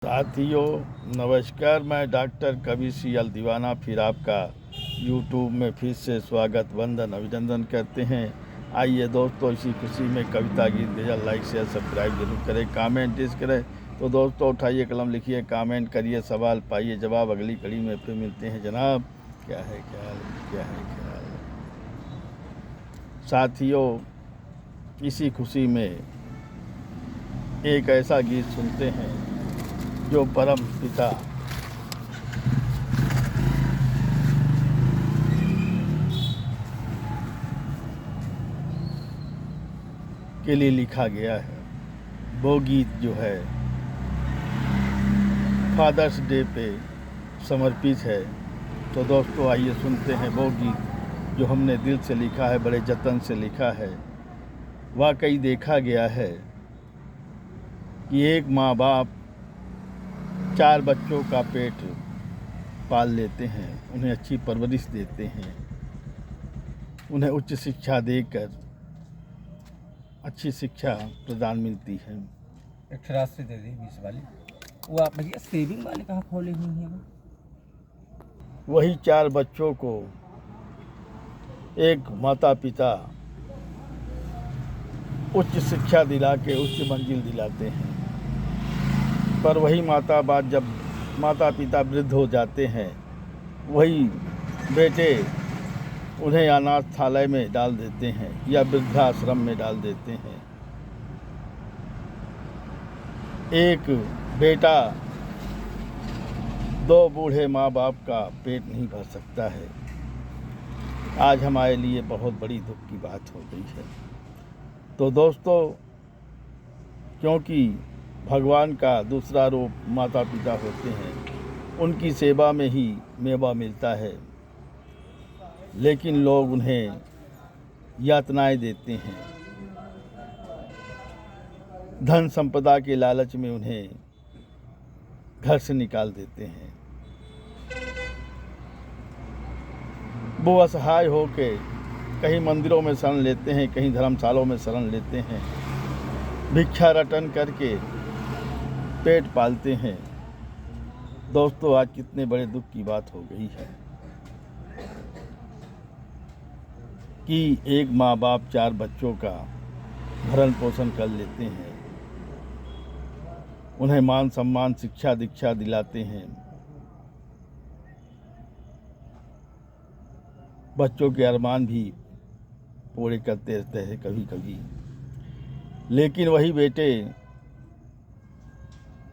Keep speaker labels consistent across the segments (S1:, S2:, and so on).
S1: साथियों नमस्कार। मैं डॉक्टर कवि सियल दीवाना फिर आपका यूट्यूब में फिर से स्वागत वंदन अभिनंदन करते हैं। आइए दोस्तों, इसी खुशी में कविता गीत गजल लाइक शेयर सब्सक्राइब जरूर करें, कमेंट इस करें। तो दोस्तों उठाइए कलम, लिखिए, कमेंट करिए, सवाल पाइए जवाब। अगली कड़ी में फिर मिलते हैं जनाब। क्या है ख्याल, क्या है ख्याल। साथियों इसी खुशी में एक ऐसा गीत सुनते हैं जो परम पिता के लिए लिखा गया है। वो गीत जो है फादर्स डे पे समर्पित है। तो दोस्तों आइए सुनते हैं वो गीत जो हमने दिल से लिखा है, बड़े जतन से लिखा है। वाकई देखा गया है कि एक माँ बाप 4 बच्चों का पेट पाल लेते हैं, उन्हें अच्छी परवरिश देते हैं, उन्हें उच्च शिक्षा देकर अच्छी शिक्षा प्रदान मिलती है।
S2: एक्स्ट्रा से दे दी 20 वाली। वो आप भैया सेविंग वाले कहाँ खोले हुई हैं?
S1: वही 4 बच्चों को एक माता पिता उच्च शिक्षा दिला के उच्च मंजिल दिलाते हैं। पर वही माता पिता वृद्ध हो जाते हैं, वही बेटे उन्हें अनाथालय में डाल देते हैं या वृद्धाश्रम में डाल देते हैं। एक बेटा 2 बूढ़े माँ बाप का पेट नहीं भर सकता है। आज हमारे लिए बहुत बड़ी दुख की बात हो गई है। तो दोस्तों, क्योंकि भगवान का दूसरा रूप माता पिता होते हैं, उनकी सेवा में ही मेवा मिलता है, लेकिन लोग उन्हें यातनाएं देते हैं। धन संपदा के लालच में उन्हें घर से निकाल देते हैं। वो असहाय होकर कहीं मंदिरों में शरण लेते हैं, कहीं धर्मशालों में शरण लेते हैं, भिक्षा रटन करके पेट पालते हैं। दोस्तों आज कितने बड़े दुख की बात हो गई है कि एक माँ बाप 4 बच्चों का भरण पोषण कर लेते हैं, उन्हें मान सम्मान शिक्षा दीक्षा दिलाते हैं, बच्चों के अरमान भी पूरे करते रहते हैं कभी कभी, लेकिन वही बेटे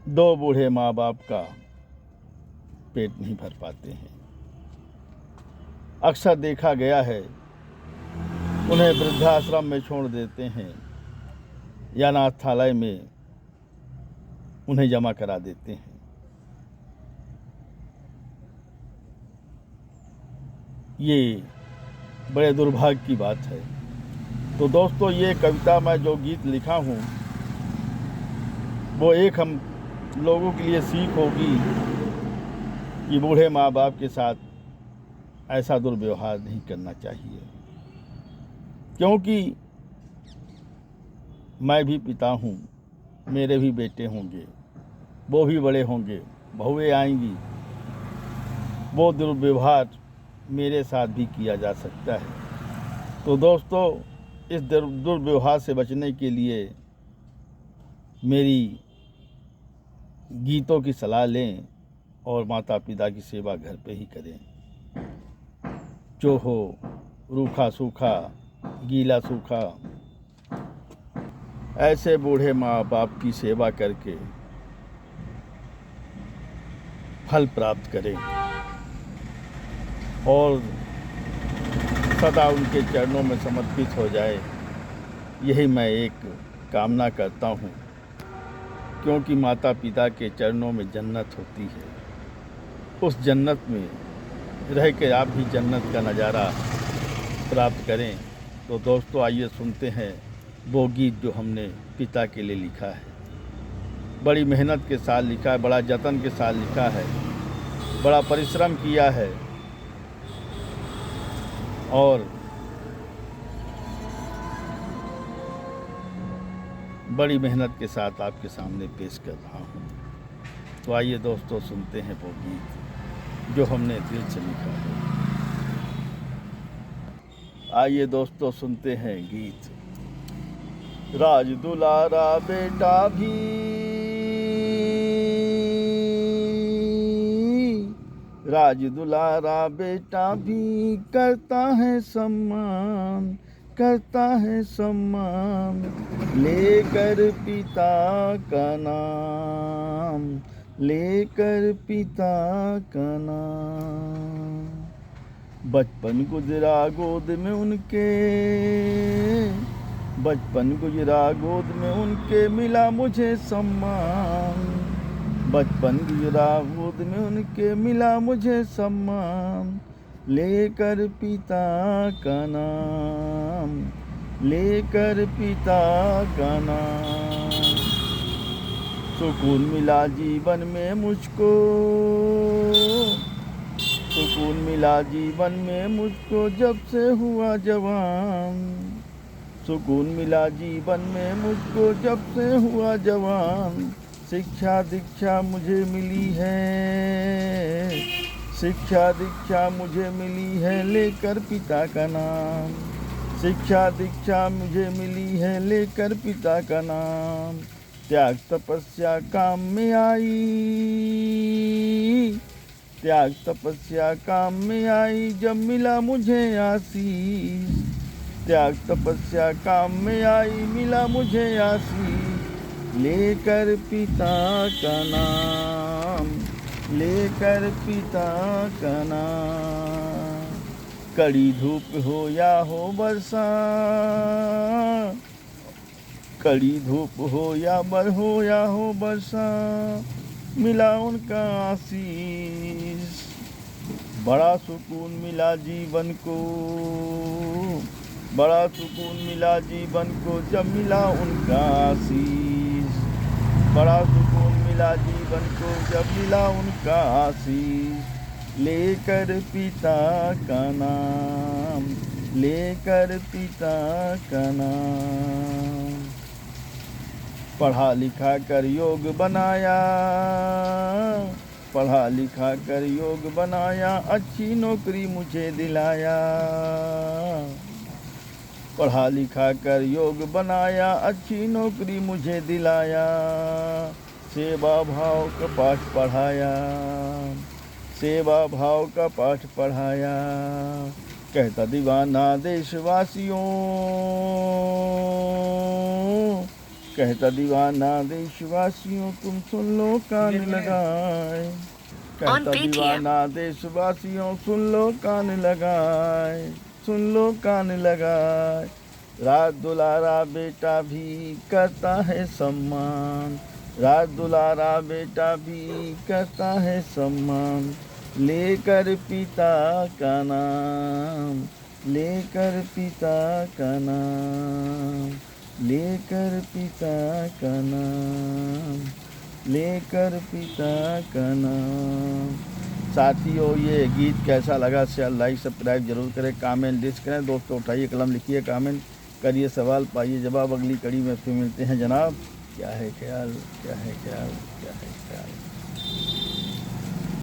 S1: 2 बूढ़े माँ बाप का पेट नहीं भर पाते हैं। अक्सर देखा गया है उन्हें वृद्धाश्रम में छोड़ देते हैं या अनाथालय में उन्हें जमा करा देते हैं। ये बड़े दुर्भाग्य की बात है। तो दोस्तों ये कविता मैं जो गीत लिखा हूँ वो एक हम लोगों के लिए सीख होगी कि बूढ़े माँ बाप के साथ ऐसा दुर्व्यवहार नहीं करना चाहिए। क्योंकि मैं भी पिता हूँ, मेरे भी बेटे होंगे, वो भी बड़े होंगे, बहुएं आएंगी, वो दुर्व्यवहार मेरे साथ भी किया जा सकता है। तो दोस्तों इस दुर्व्यवहार से बचने के लिए मेरी गीतों की सलाह लें और माता पिता की सेवा घर पे ही करें। जो हो रूखा सूखा गीला सूखा, ऐसे बूढ़े माँ बाप की सेवा करके फल प्राप्त करें और सदा उनके चरणों में समर्पित हो जाए, यही मैं एक कामना करता हूँ। क्योंकि माता पिता के चरणों में जन्नत होती है, उस जन्नत में रह के आप भी जन्नत का नज़ारा प्राप्त करें। तो दोस्तों आइए सुनते हैं वो गीत जो हमने पिता के लिए लिखा है। बड़ी मेहनत के साथ लिखा है, बड़ा जतन के साथ लिखा है, बड़ा परिश्रम किया है और बड़ी मेहनत के साथ आपके सामने पेश कर रहा हूँ। तो आइए दोस्तों सुनते हैं वो गीत जो हमने दिल से लिखा है। आइए दोस्तों सुनते हैं गीत। राज दुलारा बेटा भी राज दुलारा बेटा भी करता है सम्मान, करता है सम्मान, लेकर पिता का नाम, लेकर पिता का नाम। बचपन गुजरा गोद में उनके, बचपन गुजरा गोद में उनके, मिला मुझे सम्मान। बचपन गुजरा गोद में उनके, मिला मुझे सम्मान, लेकर पिता का नाम, लेकर पिता का नाम। सुकून मिला जीवन में मुझको, सुकून मिला जीवन में मुझको जब से हुआ जवान। सुकून मिला जीवन में मुझको जब से हुआ जवान। शिक्षा दीक्षा मुझे मिली है, शिक्षा दीक्षा मुझे मिली है, लेकर पिता का नाम। शिक्षा दीक्षा मुझे मिली है, लेकर पिता का नाम। त्याग तपस्या काम में आई, त्याग तपस्या काम में आई, जब मिला मुझे आशीष। त्याग तपस्या काम में आई, मिला मुझे आशीष, लेकर पिता का नाम, लेकर पिता का नाम। कड़ी धूप हो या हो बरसा, कड़ी धूप हो या बरसा, मिला उनका आशीष। बड़ा सुकून मिला जीवन को, बड़ा सुकून मिला जीवन को जब मिला उनका आशीष। बड़ा सुकून मिला जीवन को जब मिला उनका आशीष, लेकर पिता का नाम, लेकर पिता का नाम। पढ़ा लिखा कर योग बनाया, पढ़ा लिखा कर योग बनाया, अच्छी नौकरी मुझे दिलाया। पढ़ा लिखा कर योग बनाया, अच्छी नौकरी मुझे दिलाया। सेवा भाव का पाठ पढ़ाया, सेवा भाव का पाठ पढ़ाया। कहता दीवाना देशवासियों, कहता दीवाना देशवासियों, तुम सुन लो कान लगाए। कहता दीवाना देशवासियों, सुन लो कान लगाए, सुन लो कान लगाए। राज दुलारा बेटा भी करता है सम्मान, राज दुलारा बेटा भी करता है सम्मान, लेकर पिता का नाम, लेकर पिता का नाम, लेकर पिता का नाम, लेकर पिता का नाम। साथियों ये गीत कैसा लगा शेयर लाइक सब्सक्राइब जरूर करें, कमेंट डिस्क करें। दोस्तों उठाइए कलम, लिखिए कमेंट करिए, सवाल पाइए जवाब। अगली कड़ी में फिर मिलते हैं जनाब। क्या है ख्याल, क्या है ख्याल, क्या है ख्याल।